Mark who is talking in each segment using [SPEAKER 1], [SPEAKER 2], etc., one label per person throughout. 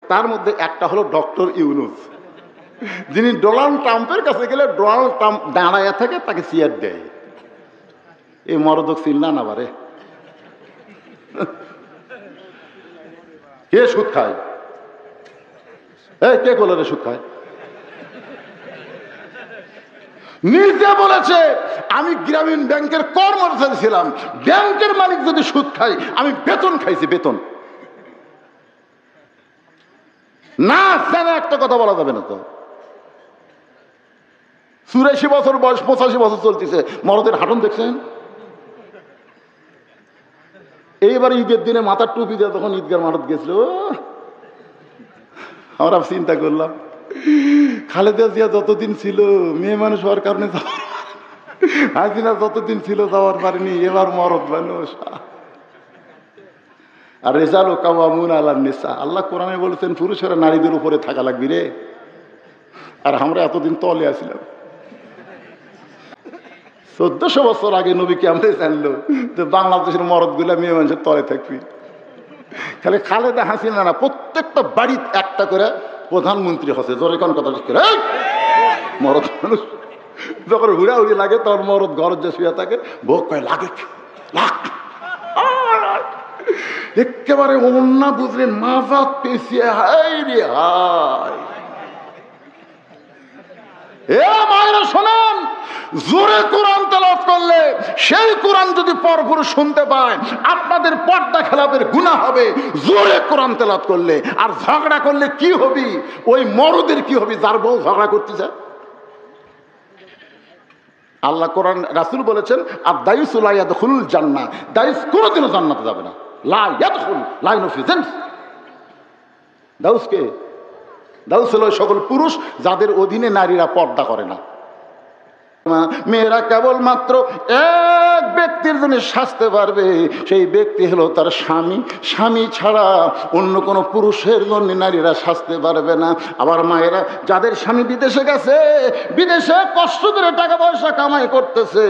[SPEAKER 1] তার মধ্যে একটা হলো ডক্টর ইউনুস, যিনি ডোনাল্ড ট্রাম্পের কাছে গেলে ডোনাল্ড ট্রাম্প দাঁড়াইয়া থাকে, তাকে চেয়ার দেয়। এই মরদক চিল্লা না বারে, কে সুদ খায়? কে কোলারে সুদ খায়? নিজে বলেছে আমি গ্রামীণ ব্যাংকের কর্মচারী ছিলাম, ব্যাংকের মালিক যদি সুদ খায় আমি বেতন খাইছি, বেতন না জানে একটা কথা বলা যাবে না। তো 84 বছর বয়স, 85 বছর চলতেছে, মরদের হাঁটন দেখছেন? এইবার ঈদের দিনে মাথার টুপি দিয়ে তখন ঈদগার মাঠত গেছিল, আমরা চিন্তা করলাম খালেদা জিয়া যতদিন ছিল মেয়ে মানুষ হওয়ার কারণে, হাসিনা যতদিন ছিল যাওয়ার পারেনি, এবার মরদ মানুষ। আর রেজাল কাওয়ামুন আলান নিসা, আল্লাহ কোরআনে বলেছেন পুরুষেরা নারীদের উপরে থাকা লাগবে রে। আর আমরা এতদিন তলে আসলাম। 1400 বছর আগে নবীকে আমরা জানলো যে বাংলাদেশের মরদ গুলা মেয়ে মানুষের তলে থাকবি। খালি খালেদা হাসিনা না, প্রত্যেকটা বাড়িতে একটা করে প্রধানমন্ত্রী হচ্ছে। জোরে কোন কথা করে মরদ মানুষ যখন হুড়াহুড়ি লাগে তখন মরদ ঘর যে শুয়ে থাকে, ভোগ কয় লাগে একেবারে অন্য বুঝলেন মাজাত পেছিয়ে, হাই রে হাই। মায়েরা শোনেন, জোরে কোরআন তেলাওয়াত করলে সেই কোরআন যদি পরপুরুষ শুনতে পায় আপনাদের পর্দা খেলাপের গুনাহ হবে জোরে কোরআন তেলাওয়াত করলে। আর ঝগড়া করলে কি হবে? ওই মরদের কি হবে যার বউ ঝগড়া করতেছে? আল্লাহ কোরআন রাসূল বলেছেন আর দায়ুস লা ইয়াদখুলুল জান্নাহ, দায়ুস কোনোদিনও জান্নাতে যাবে না। লা ইয়াদখুল লা ইউফিজেন। দাউসকে দাউস হলো সকল পুরুষ যাদের অধীনে নারীরা পর্দা করে না। মেয়েরা কেবলমাত্র এক ব্যক্তির জন্য সাজতে পারবে, সেই ব্যক্তি হলো তার স্বামী। স্বামী ছাড়া অন্য কোনো পুরুষের জন্য নারীরা সাজতে পারবে না। আবার মায়েরা যাদের স্বামী বিদেশে গেছে, বিদেশে কষ্ট করে টাকা পয়সা কামাই করতেছে,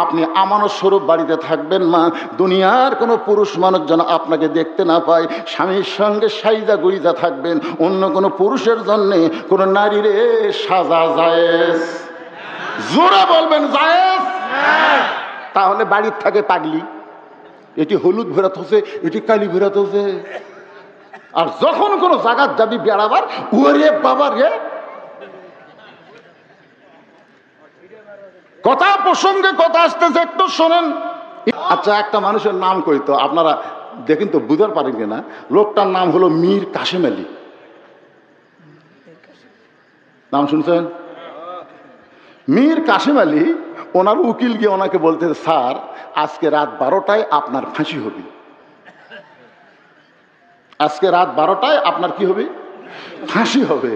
[SPEAKER 1] আপনি আমানত স্বরূপ বাড়িতে থাকবেন মা, দুনিয়ার কোনো পুরুষ মানুষ যেন আপনাকে দেখতে না পায়। স্বামীর সঙ্গে সাইজা গুইজা থাকবেন, অন্য কোনো পুরুষের জন্যে কোনো নারীরে সাজা জায়েজ। জোরে বলবেন জায়েজ। তাহলে বাড়ির থাকে পাগলি, এটি হলুদ ভেরাত হচ্ছে, এটি কালি ভেরাত হচ্ছে। আর যখন কোনো জায়গা যাবি বেড়াবার, ওরে বাবা রে, কথা প্রসঙ্গে কথা আসতেছে, একটু শোনেন। আচ্ছা, একটা মানুষের নাম কইতো আপনারা দেখেন তো বুঝার পারেন কিনা। লোকটার নাম হলো মীর কাসেম আলী। নাম শুনছেন? মীর কাসেম আলী, ওনার উকিল গিয়ে ওনাকে বলতে, স্যার আজকে রাত 12টায় আপনার ফাঁসি হবে। আজকে রাত 12টায় আপনার কি হবে? ফাঁসি হবে।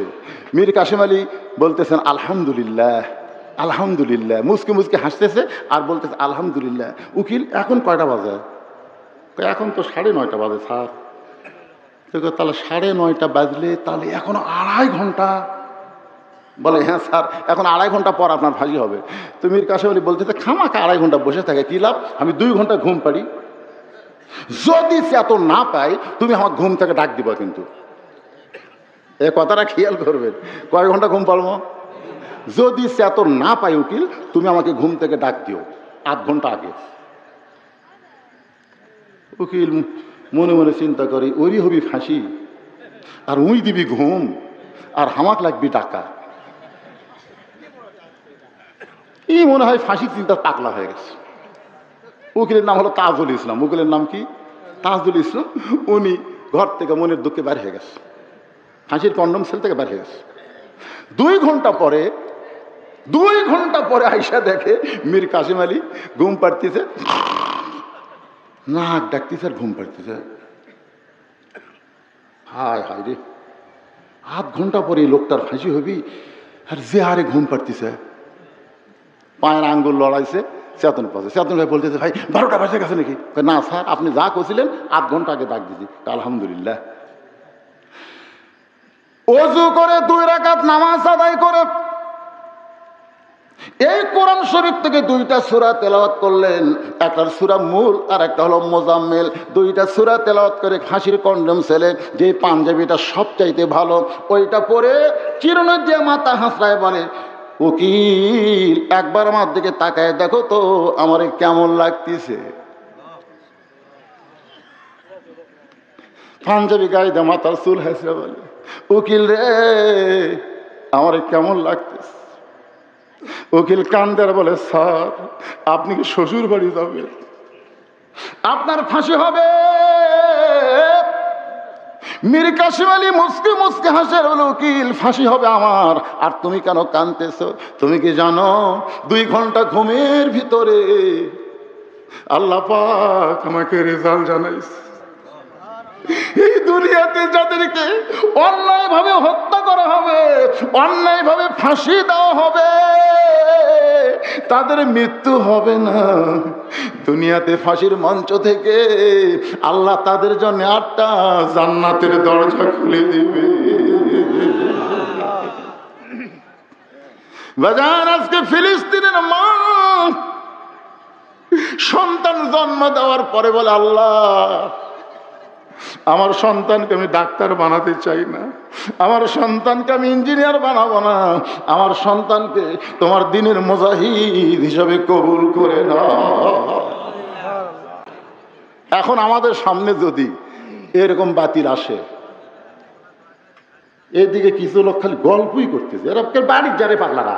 [SPEAKER 1] মীর কাসেম আলী বলতেছেন আলহামদুলিল্লাহ আলহামদুলিল্লাহ, মুসকে মুসকে হাসতেছে আর বলতেছে আলহামদুলিল্লাহ। উকিল এখন কয়টা বাজে? এখন তো 9:30 বাজে স্যার। তাহলে 9:30 বাজলে তাহলে এখনো 2.5 ঘন্টা। বলে হ্যাঁ স্যার, এখন 2.5 ঘন্টা পর আপনার ফাঁসি হবে। তো মীর কাসেম আলী বলতেছে খামাখা 2.5 ঘন্টা বসে থাকে কি লাভ? আমি 2 ঘন্টা ঘুম পারি। যদি সে এত না পাই তুমি আমার ঘুম থেকে ডাক দিবা, কিন্তু এ কথাটা খেয়াল করবেন। কয় ঘন্টা ঘুম পারবো? যদি সে এত না পাই উকিল, তুমি আমাকে ঘুম থেকে ডাক দিও 8 ঘন্টা আগে। উকিল মনে মনে চিন্তা করি, ওরই হবি ফাঁসি আর উই দিবি ঘুম আর হামাক লাগবি টাকা। এই মনে হয় ফাঁসির চিন্তা পাগলা হয়ে গেছে। উকিলের নাম হলো তাজুল ইসলাম। উকিলের নাম কি? তাজুল ইসলাম। উনি ঘর থেকে মনের দুঃখে বের হয়ে গেছে, ফাঁসির কন্ডম সেল থেকে বের হয়ে গেছে। 2 ঘন্টা পরে আইসা দেখে মীর কাসেম আলী ঘুম পাড়তেছে, নাক ডাকতেছে আর ঘুম পাড়তেছে। হায় হায় রে, 8 ঘন্টা পরে লোকটার ফাঁসি হবি আর যে হারে ঘুম পাড়তেছে। পায়ের আঙ্গুল লড়াইছে, চেতন পাচ্ছে। চেতন ভাই বলতেছে ভাই 12টা বাজে গেছে নাকি? না স্যার, আপনি যা করছিলেন 8 ঘন্টা আগে ডাক দিছি। আলহামদুলিল্লাহ। ওযু করে 2 রাকাত নামাজ আদায় করে এই কোরআন শরীফ থেকে দুইটা সূরা তেলাওয়াত করলেন, একটা সূরা মূল আর একটা হলো মোজাম্মেল। দুইটা সূরা তেলাওয়াত করে ফাঁসির কন্ডম ছেলে যে পাঞ্জাবিটা সবচাইতে ভালো, ওইটা পরে চিরুনি দিয়ে মাথা হাসড়ায় বলে, উকিল একবার আমার দিকে তাকায় দেখো তো আমার কেমন লাগতেছে। পাঞ্জাবি গায়ে দিয়ে মাথার চুল হাসড়ে বলে, উকিল রে আমার কেমন লাগতেছে। উকিল কান্দার বলে, স্যার আপনি কি শ্বশুর বাড়ি যাবেন? আপনার ফাঁসি হবে। মীর কাসিম আলী মুস্কি মুস্কি হাসে বলে, উকিল ফাঁসি হবে আমার, আর তুমি কেন কাঁদতেছ? তুমি কি জানো 2 ঘন্টা ঘুমের ভিতরে আল্লাহ পাক আমাকে রেজাল্ট জানাইছে। এই দুনিয়াতে যাদেরকে অন্যায় ভাবে হত্যা করা হবে, অন্যায় ভাবে ফাঁসি দেওয়া হবে, তাদের মৃত্যু হবে না। দুনিয়াতে ফাঁসির মঞ্চ থেকে আল্লাহ তাদের জন্য 8টা জান্নাতের দরজা খুলে দিবে। বাজান, আজকে ফিলিস্তিনের মা সন্তান জন্ম দেওয়ার পরে বলে, আল্লাহ আমার সন্তানকে আমি ডাক্তার বানাতে চাই না, আমার সন্তানকে আমি ইঞ্জিনিয়ার বানাবো না, আমার সন্তানকে তোমার দ্বীনের মুজাহিদ হিসাবে কবুল করে না। এখন আমাদের সামনে যদি এরকম বাতিল আসে, এদিকে কিছু লোক খালি গল্পই করতেছে, এরা বাড়ির যারে পাগলারা।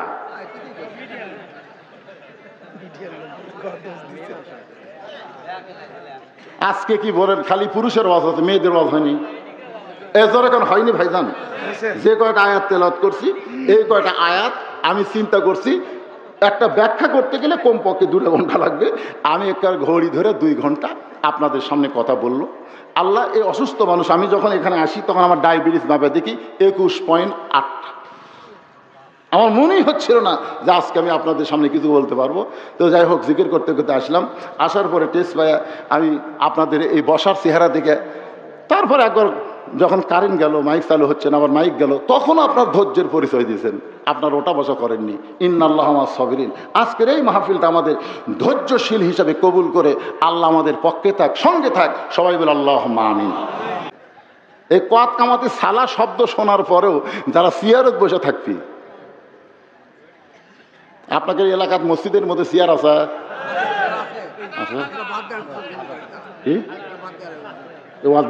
[SPEAKER 1] আজকে কি বলেন, খালি পুরুষের ওয়াজ হচ্ছে, মেয়েদের ওয়াজ হয়নি? এজোর এখন হয়নি ভাইজান। যে কয়টা আয়াত তেলাওয়াত করছি, এই কয়টা আয়াত আমি চিন্তা করছি একটা ব্যাখ্যা করতে গেলে কমপক্ষে 2 ঘন্টা লাগবে। আমি একটা ঘড়ি ধরে 2 ঘন্টা আপনাদের সামনে কথা বললো। আল্লাহ, এই অসুস্থ মানুষ, আমি যখন এখানে আসি তখন আমার ডায়াবেটিস মাপে দেখি 21.8। আমার মনেই হচ্ছিল না যে আজকে আমি আপনাদের সামনে কিছু বলতে পারবো। তো যাই হোক, জিকির করতে করতে আসলাম। আসার পরে টেস্ট পাইয়া আমি আপনাদের এই বসার চেহারা দেখে, তারপরে একবার যখন কারেন্ট গেল, মাইক চালু হচ্ছে না, আবার মাইক গেল, তখন আপনার ধৈর্যের পরিচয় দিয়েছেন, আপনার ওটা বসা করেননি। ইন্নাল্লাহ মা'আস সাবিরিন। আজকের এই মাহফিলটা আমাদের ধৈর্যশীল হিসাবে কবুল করে আল্লাহ আমাদের পক্ষে থাক, সঙ্গে থাক। সবাই বলে আল্লাহুম্মা আমিন। এই কোয়াত কামাতে সালা শব্দ শোনার পরেও যারা চেয়ারত বসে থাকবি, আপনাদের এলাকার মসজিদের মধ্যে চেয়ার আছে?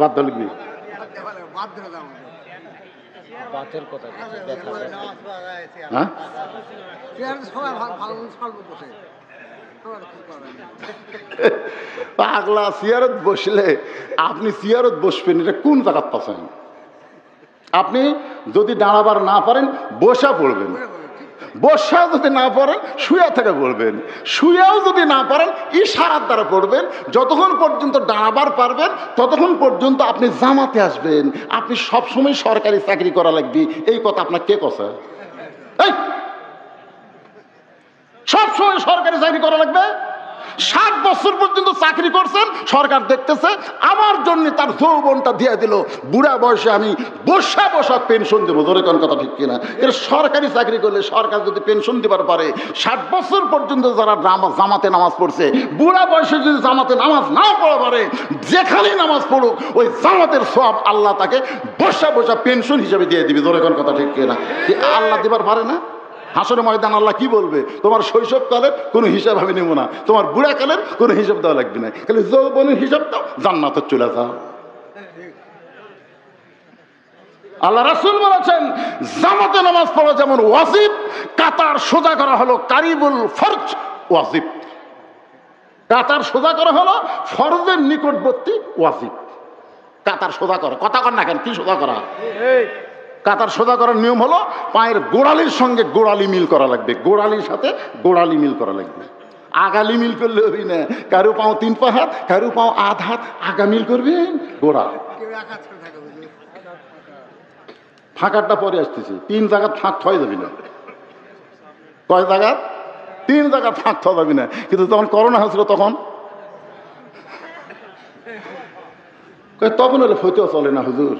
[SPEAKER 1] বাদ লিখবি পাগলা। চেয়ারত বসলে আপনি চেয়ারত বসবেন, এটা কোন জায়গাত পাচ্ছেন? আপনি যদি দাঁড়াবার না পারেন বসা পড়বেন, বসা যদি না পারেন শুয়া থেকে পড়বেন, শুয়াও যদি না পারেন ইশারার দ্বারা পড়বেন। যতক্ষণ পর্যন্ত দাঁড়াবার পারবেন ততক্ষণ পর্যন্ত আপনি জামাতে আসবেন। আপনি সবসময় সরকারি চাকরি করা লাগবে, এই কথা আপনার কে কথা? সবসময় সরকারি চাকরি করা লাগবে? 60 বছর পর্যন্ত চাকরি করছেন, সরকার দেখতেছে, আমার জন্য তার যৌবনটা দিয়ে দিল, বুড়া বয়সে আমি বসা বসা পেনশন দেবো। ধরে কোন কথা ঠিক কিনা? এর সরকারি চাকরি করলে সরকার যদি পেনশন দিবার পারে, 60 বছর পর্যন্ত যারা জামাতে নামাজ পড়ছে, বুড়া বয়সে যদি জামাতে নামাজ নাও পড়া পারে, যেখানেই নামাজ পড়ুক ওই জামাতের সওয়াব আল্লাহ তাকে বসা বসা পেনশন হিসেবে দিয়ে দিবে। ধরে কোন কথা ঠিক কিনা? আল্লাহ দিবার পারে না? হাসরের ময়দান আল্লাহ কি বলবে? তোমার শৈশবকালের কোনো হিসাব আমি নেব না, তোমার বুড়াকালের কোনো হিসাব দেওয়া লাগবে না, খালি যৌবনের হিসাব দাও, জান্নাতে চলে যাও। আল্লাহ রাসূল বলেছেন, জামাতে নামাজ পড়া যেমন ওয়াজিব, কাতার সোজা করা হলো কারিবুল ফরজ ওয়াজিব। কাতার সোজা করা হলো ফরজের নিকটবর্তী ওয়াজিব। কাতার সোজা করা, কথা কর না কেন? কি সোজা করা? কাতার সোজা করার নিয়ম হলো পায়ের গোড়ালির সঙ্গে গোড়ালি মিল করা লাগবে, গোড়ালির সাথে গোড়ালি মিল করা লাগবে। আগালি মিল করলে হবি না, কারো পাও 3 পা হাত, কারো পাও আধ হাত, আগা মিল করবেন গোড়া। ফাঁকারটা পরে আসতেছে, 3 জায়গা ফাঁক হয়ে যাবি না। কয় জায়গা? 3 জায়গা ফাঁক হওয়া যাবি না। কিন্তু যখন করোনা হয়েছিল তখন হলে হইতেও চলে না হুজুর।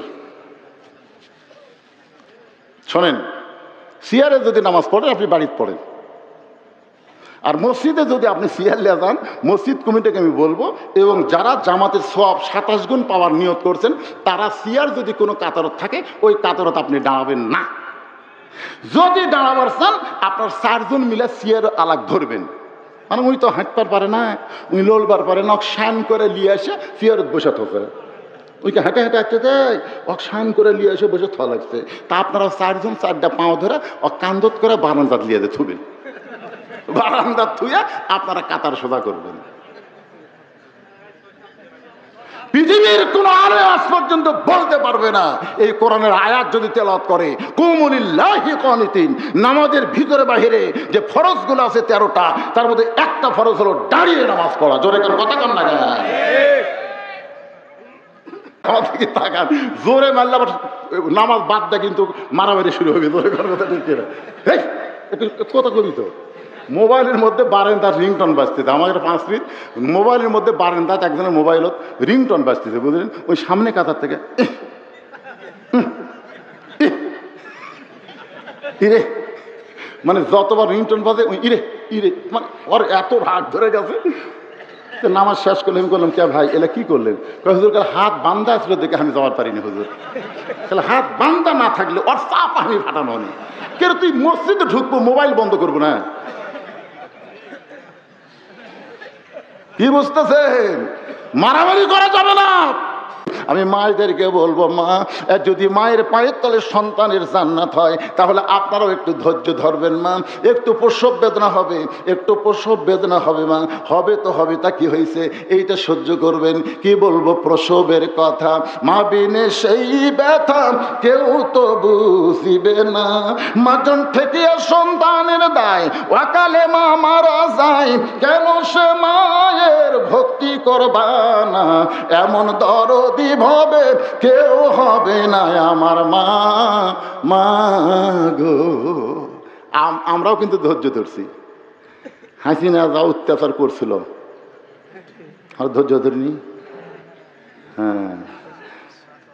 [SPEAKER 1] শোনেন, সিয়ারে যদি নামাজ পড়েন আপনি বাড়িতে পড়েন, আর মসজিদে যদি আপনি সিয়ার লিয়ে যান, মসজিদ কমিটিকে আমি বলবো, এবং যারা জামাতের সওয়াব 27 গুণ পাওয়ার নিয়ত করছেন, তারা সিয়ার যদি কোনো কাতারত থাকে ওই কাতারত আপনি দাঁড়াবেন না। যদি দাঁড়াবার চান আপনার 4 জন মিলে সিয়ার আলাগ ধরবেন। মানে উনি তো হাঁটবার পারে না, উনি লড়বার পারে না, শান করে নিয়ে এসে সিয়ারত বসে থাকে। ওইকে হেঁটে হেঁটে আসতে দেয়, শান করে নিয়ে এসে বসে থা লাগছে। তা আপনারা 4 জন 4টা পাও ধরে কান্দত করে বারান্দাত লিয়ে দিয়ে থুবেন। বারান্দাত থুয়ে আপনারা কাতার সোজা করবেন। পৃথিবীর কোন আলেম আজ পর্যন্ত বলতে পারবে না এই কোরআনের আয়াত যদি তেলাওয়াত করে কুমু লিল্লাহি কানিতিন, নামাজের ভিতরে বাহিরে যে ফরজগুলো আছে 13টা, তার মধ্যে একটা ফরজ হলো দাঁড়িয়ে নামাজ পড়া। জোরে করে কথা কন না কেন? আমাদেরকে তাকান, জোরে মারলে আবার নামাজ বাদ দেয় কিন্তু মারামারি শুরু হবে। জোরে করে কথা ঠিক না? এই কথা কবি তো মোবাইলের মধ্যে বারেন্দার রিংটন বাজতেছে। আমাদের 5 মিনিট মোবাইলের মধ্যে বারেন্দাত একজনের মোবাইলত রিংটন বাজতেছে, বুঝলেন? ওই সামনে কাতার থেকে ইরে, মানে যতবার রিংটন বাজে ওই ইরে ইরে, মানে ওর এত রাগ ধরে গেছে। নামাজ শেষ করলে আমি করলাম, কে ভাই এলা কি করলেন? হুজুর কাল হাত বান্ধা ছিল দেখে আমি যাওয়ার পারিনি হুজুর। তাহলে হাত বান্ধা না থাকলে ওর চাপ আমি ফাটানো হয়নি। কেন তুই মসজিদে ঢুকবো, মোবাইল বন্ধ করবো না? কি বুঝতেছেন? মারামারি করা যাবে না। আমি মায়েদেরকে বলবো, মা যদি মায়ের পায়ের তলে সন্তানের জান্নাত হয় তাহলে আপনারাও একটু ধৈর্য ধরবেন মা। একটু প্রসব বেদনা হবে, একটু প্রসব বেদনা হবে মা, হবে তো হবে, তা কি হয়েছে এইটা সহ্য করবেন। কি বলবো প্রসবের কথা, মা বিনে সেই ব্যথা কেউ তো বুঝিবে না। মাজন ঠেকিয়া সন্তানের দায় অকালে মা মারা যায়, কেন সে মায়ের ভক্তি করবা না? এমন দরদি ভাবে কেউ হবে না আমার মা, মা গো। আমরাও কিন্তু ধৈর্য ধরছি। হাসিনা যা অত্যাচার করছিল আর ধৈর্য ধরিনি। হ্যাঁ,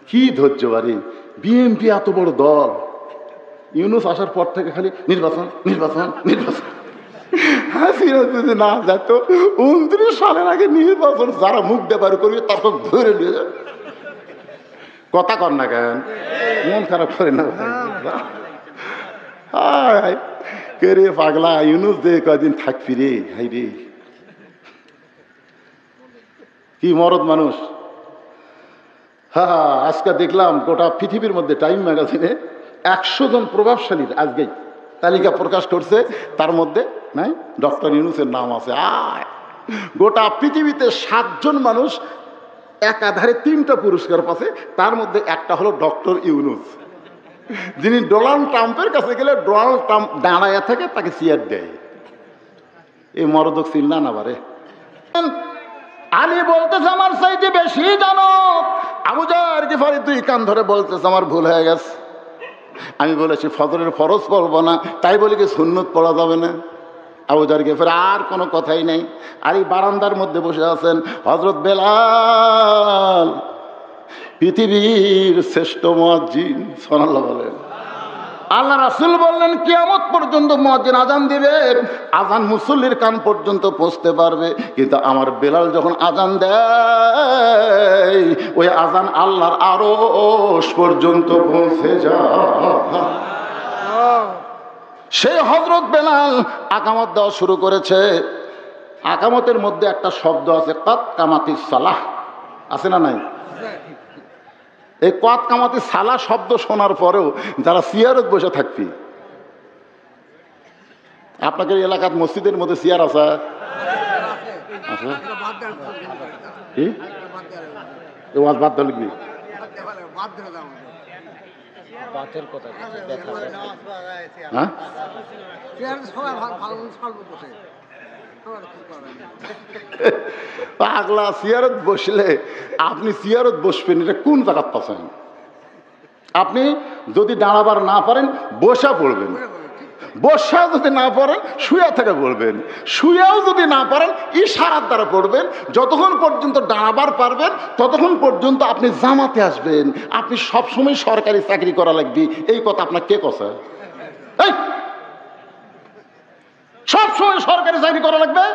[SPEAKER 1] কি ধৈর্য বাড়ি। বিএনপি এত বড় দল, ইউনূস আসার পর থেকে খালি নির্বাচন নির্বাচন নির্বাচন। হাসিনা যদি না যেত 29 সালের আগে নির্বাচন যারা মুখ দেবার করবে তারপর ধরে নিয়ে যাবে। কথা কর না কেন? মন খারাপ করে না কে রে পাগলা, ইউনূস দে কয়দিন থাকবি রে। হাই রে, কি মরদ মানুষ। হ্যাঁ, আজকে দেখলাম গোটা পৃথিবীর মধ্যে টাইম ম্যাগাজিনে 100 জন প্রভাবশালীর আজকেই তালিকা প্রকাশ করছে, তার মধ্যে নাই ডক্টর ইউনূসের নাম আছে। গোটা পৃথিবীতে 7 জন মানুষ একাধারে 3টা পুরস্কার পাচ্ছে, তার মধ্যে একটা হলো ডক্টর ইউনূস, যিনি ডোনাল্ড ট্রাম্পের কাছে গেলে ডোনাল্ড ট্রাম্প দাঁড়াইয়া থাকে, তাকে চেয়ার দেয়। এই মরদক চিল্লা না বারে। আলী বলতেছে আমার চাইতে বেশি জানো। আবু জার গিফারি তুই কান ধরে বলতেছে আমার ভুল হয়ে গেছে। আমি বলেছি ফজরের ফরজ পড়বো না, তাই বলে কি সুন্নত পড়া যাবে না? আবু জার গিফারি আর কোনো কথাই নেই। আলী বারান্দার মধ্যে বসে আছেন। হযরত বেলাল পৃথিবীর শ্রেষ্ঠ মুয়াজ্জিন, সুবহানাল্লাহ বলেন। আল্লাহ রাসূল বললেন কিয়ামত পর্যন্ত মুয়াজ্জিন আজান দিবে, আজান মুসল্লির কান পর্যন্ত পৌঁছতে পারবে, কিন্তু আমার বেলাল যখন আজান দেয় ওই আজান আল্লাহর আরশ পর্যন্ত পৌঁছে যায়। সেই হযরত বেলাল আকামত দেওয়া শুরু করেছে। আকামতের মধ্যে একটা শব্দ আছে, কাত কামাতিস সালাহ, আছে না নাই? এই কাত কামাতি সালাহ শব্দ শোনার পরেও যারা সিয়ারত বসে থাকবি, আপনাদের এলাকার মসজিদের মধ্যে সিয়ার আছে? কি ওয়াজ বাদ দিলে লিখবি? হ্যাঁ, পাগলা সিয়ারত বসলে আপনি সিয়ারত বসবেন, এটা কোন জায়গায় পাচ্ছেন? আপনি যদি দাঁড়াবার না পারেন বসা পড়বেন, বসা যদি না পারেন শুয়া থেকে পড়বেন, শুয়াও যদি না পারেন ইশারার দ্বারা পড়বেন। যতক্ষণ পর্যন্ত দাঁড়াবার পারবেন ততক্ষণ পর্যন্ত আপনি জামাতে আসবেন। আপনি সবসময় সরকারি চাকরি করা লাগবে, এই কথা আপনার কে কথা? সবসময় সরকারি চাকরি করা লাগবে?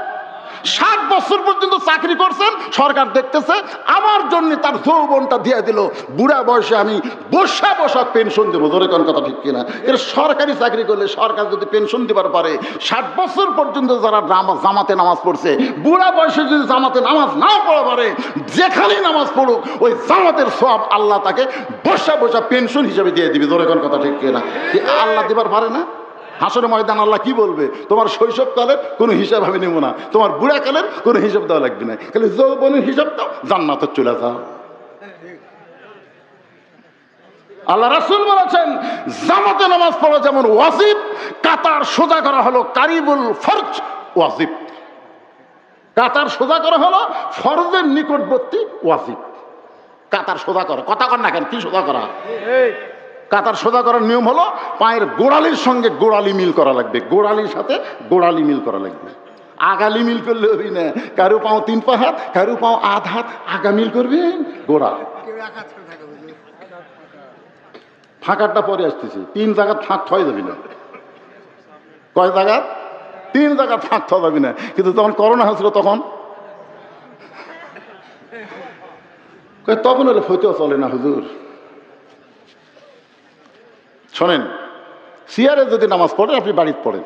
[SPEAKER 1] 60 বছর পর্যন্ত চাকরি করছেন, সরকার দেখতেছে, আমার জন্য তার যৌবনটা দিয়ে দিল, বুড়া বয়সে আমি বসা বসা পেনশন দেবো। ধরে কোন কথা ঠিক কিনা? এর সরকারি চাকরি করলে সরকার যদি পেনশন দিবার পারে, 60 বছর পর্যন্ত যারা জামাতে নামাজ পড়ছে, বুড়া বয়সে যদি জামাতে নামাজ না পড়া পারে, যেখানেই নামাজ পড়ুক ওই জামাতের সওয়াব আল্লাহ তাকে বসা বসা পেনশন হিসেবে দিয়ে দিবে। ধরে কোন কথা ঠিক কিনা? আল্লাহ দিবার পারে না? হাসরের ময়দান আল্লাহ কি বলবে? তোমার শৈশবকালের কোনো হিসাব আমি নেব না, তোমার বুড়াকালের কোনো হিসাব দেওয়া লাগবে না, খালি যৌবনের হিসাব দাও, জান্নাতে চলে যাও। আল্লাহ রাসূল বলেছেন, জামাতে নামাজ পড়া যেমন ওয়াজিব, কাতার সোজা করা হলো কারিবুল ফরজ ওয়াজিব। কাতার সোজা করা হলো ফরজের নিকটবর্তী ওয়াজিব। কাতার সোজা করা, কথা কর না কেন? কি সোজা করা? কাতার সোজা করার নিয়ম হলো পায়ের গোড়ালির সঙ্গে গোড়ালি মিল করা লাগবে, গোড়ালির সাথে গোড়ালি মিল করা লাগবে। আগালি মিল করলে হবি না, কারো পাও 3 পা হাত, কারো পাও আধ হাত, আগা মিল করবেন গোড়া। ফাঁকারটা পরে আসতেছি, 3 জায়গা ফাঁক থয়ে যাবি না। কয় জায়গা? 3 জায়গা ফাঁক থওয়া যাবি না। কিন্তু তখন করোনা হয়েছিল, তখন হলে ফতেও চলে না হুজুর। শোনেন, সিয়ারে যদি নামাজ পড়েন আপনি বাড়িতে পড়েন,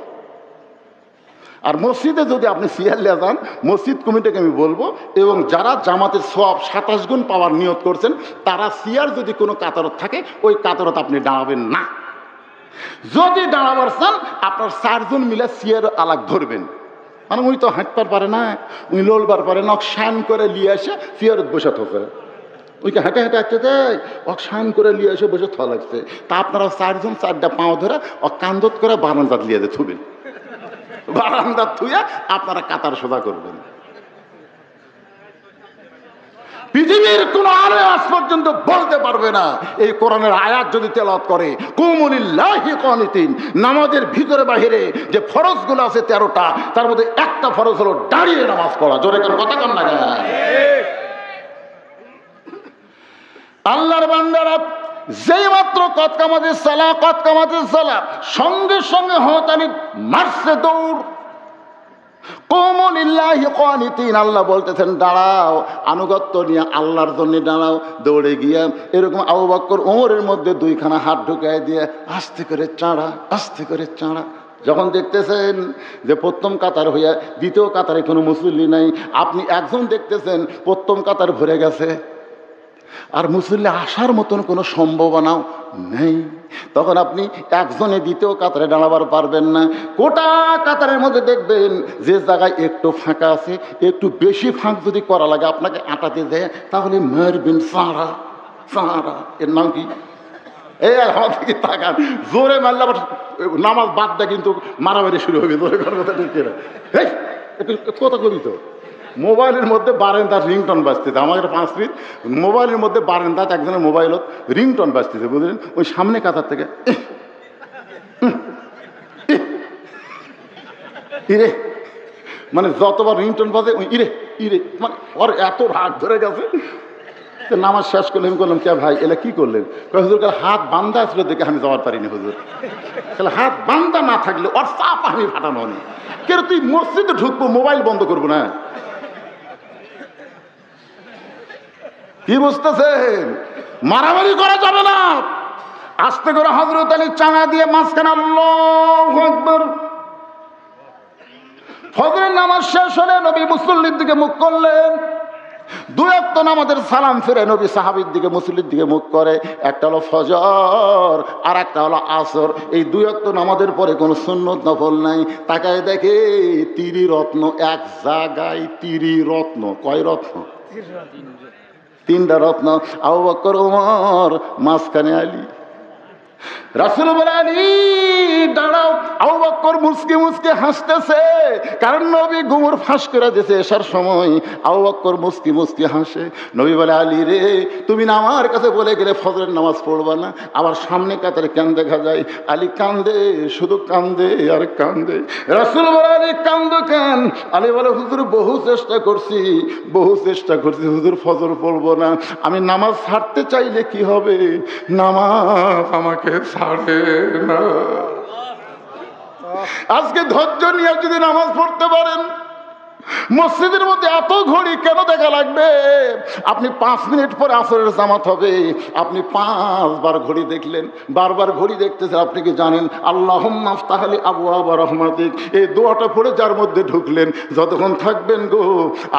[SPEAKER 1] আর মসজিদে যদি আপনি সিয়ার লিয়ে যান, মসজিদ কমিটিকে আমি বলবো, এবং যারা জামাতের সওয়াব 27 গুণ পাওয়ার নিয়ত করছেন, তারা সিয়ার যদি কোনো কাতারত থাকে ওই কাতারত আপনি দাঁড়াবেন না। যদি দাঁড়াবার চান আপনার 4 জন মিলে সিয়ার আলাগ ধরবেন। মানে উনি তো হাঁটবার পারে না, উনি লোলবার পারে না, শান করে নিয়ে এসে সিয়ারত বসে থাকে। ওইকে হেঁটে হেঁটে আসতে দেয়, শান করে নিয়ে এসে বসে থা লাগছে। তা আপনারা 4 জন 4টা পাও ধরে কান্দত করে বারান্দাত লিয়ে থুবেন, বারান্দাত থুয়ে আপনারা কাতার সোজা করবেন। পৃথিবীর কোন আলেম আজ পর্যন্ত বলতে পারবে না এই কোরআনের আয়াত যদি তেলাওয়াত করে, কুমু লিল্লাহি কানিতিন, নামাজের ভিতরে বাহিরে যে ফরজগুলো আছে 13টা, তার মধ্যে একটা ফরজ হলো দাঁড়িয়ে নামাজ পড়া। জোরে করে কথা কন না কেন? আল্লাহর বান্দারা যেই মাত্র কত কামাতের সালা সঙ্গে সঙ্গে হতানি মারছে দৌড়। কুমু লিল্লাহি কানিতিন, আল্লাহ বলতেছেন দাঁড়াও, আনুগত্য নিয়ে আল্লাহর জন্য দাঁড়াও। দৌড়ে গিয়া এরকম আবু বকর ওমরের মধ্যে 2খানা হাত ঢুকায় দিয়ে আস্তে করে চাঁড়া, আস্তে করে চাঁড়া। যখন দেখতেছেন যে প্রথম কাতার হইয়া দ্বিতীয় কাতারে কোনো মুসল্লি নাই, আপনি একজন দেখতেছেন প্রথম কাতার ভরে গেছে আর মুসল্লি আসার মতন কোনো সম্ভাবনাও নেই, তখন আপনি একজনে দ্বিতীয় কাতারে দাঁড়াবার পারবেন না। গোটা কাতারের মধ্যে দেখবেন যে জায়গায় একটু ফাঁকা আছে, একটু বেশি ফাঁক যদি করা লাগে আপনাকে আটাতে দেয়, তাহলে মারবেন চাঁড়া চাঁড়া। এর নাম কি? এই আমার থেকে তাকান, জোরে মারলে আবার নামাজ বাদ দেয়, কিন্তু মারামারি শুরু হবে। জোরে কথা ঠিক না? এই কথা কবি তো মোবাইলের মধ্যে বারেন্দার রিংটন বাজতেছে, আমাদের 5 ফিট মোবাইলের মধ্যে বারেন্দাত একজনের মোবাইলত রিংটন বাজতেছে, বুঝলেন? ওই সামনে কাতার থেকে ইরে, মানে যতবার রিংটন বাজে ওই ইরে ইরে, মানে ওর এত রাগ ধরে গেছে। নামাজ শেষ করলে আমি করলাম, কে ভাই এলা কি করলেন? হুজুর হাত বান্ধা ছিল দেখে আমি যাওয়ার পারিনি হুজুর। তাহলে হাত বান্ধা না থাকলে ওর চাপ আমি ফাটানো নি। কেন তুই মসজিদে ঢুকবো, মোবাইল বন্ধ করবো না? কি বুঝতেছেন? মারামারি করা যাবে না। আস্তে করে হযরত আলী চাঙা দিয়ে মাঝখানে আল্লাহু আকবার। ফজরের নামাজ শেষ হলে নবী মুসল্লির দিকে মুখ করলেন। 2 ওয়াক্ত নামাজের সালাম ফিরে নবী সাহাবীর দিকে মুসল্লির দিকে মুখ করে। একটা হলো ফজর আর একটা হলো আসর। এই 2 ওয়াক্ত নামাজের পরে কোনো সুন্নত নফল নাই। তাকায় দেখে 3 রত্ন এক জায়গায়। 3 রত্ন। কয় রত্ন? 3টা রত্ন। আবু বকর ওমর, মাঝখানে আলী। রাসূল বলে আলী দাঁড়াও। আবু বকর মুসকি মুসকি হাসতেছে, কারণ নবী ঘুমুর ফাঁস করে দিয়েছে এসার সময়। আবু বকর মুসকি মুসকি হাসে। নবী বলে আলী রে, তুমি না আমার কাছে বলে গেলে ফজরের নামাজ পড়বা না, আবার সামনে কাতারে কেন দেখা যায়? আলী কান্দে, শুধু কান্দে আর কান্দে। রাসূল বলে আলী কান্দো কেন? আলী বলে হুজুর বহু চেষ্টা করছি হুজুর, ফজর পড়বো না। আমি নামাজ ছাড়তে চাইলে কি হবে? নামাজ আমাকে ছাড়ে না। আজকে ধৈর্য নিয়ে যদি নামাজ পড়তে পারেন, মসজিদের মধ্যে এত ঘড়ি কেন দেখা লাগবে? আপনি 5 মিনিট পরে আসরের জামাত হবে, আপনি 5 বার ঘড়ি দেখলেন, বারবার ঘড়ি দেখতেছেন। আপনি কি জানেন আল্লাহুম্মা আফতাহ লি আবওয়াব রাহমাতিক, এই দোয়াটা পড়ে যার মধ্যে ঢুকলেন, যতক্ষণ থাকবেন গো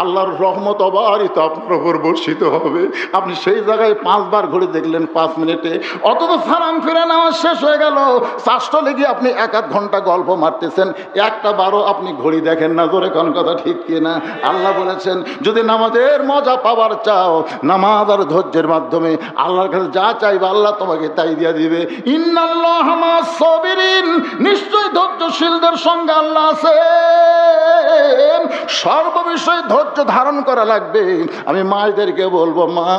[SPEAKER 1] আল্লাহর রহমত অবারিত আপনার উপর বর্ষিত হবে। আপনি সেই জায়গায় 5 বার ঘড়ি দেখলেন 5 মিনিটে, অথচ সালাম ফিরে নেওয়া শেষ হয়ে গেল, চারটা লেগে আপনি 1-1 ঘন্টা গল্প মারতেছেন, একটা বারও আপনি ঘড়ি দেখেন না। জোরে কোন কথা ঠিক কিনা? আল্লাহ বলেছেন যদি নামাজের মজা পাওয়ার চাও, নামাজ আর ধৈর্যের মাধ্যমে আল্লাহর কাছে যা চাইবে আল্লাহ তোমাকে তাই দিয়ে দিবে। ইন্নাল্লাহা মা'আস সাবিরিন, নিশ্চয় ধৈর্যশীলদের সঙ্গে আল্লাহ আছেন। সর্ববিষয়ে ধৈর্য ধারণ করা লাগবে। আমি মায়েদেরকে বলবো, মা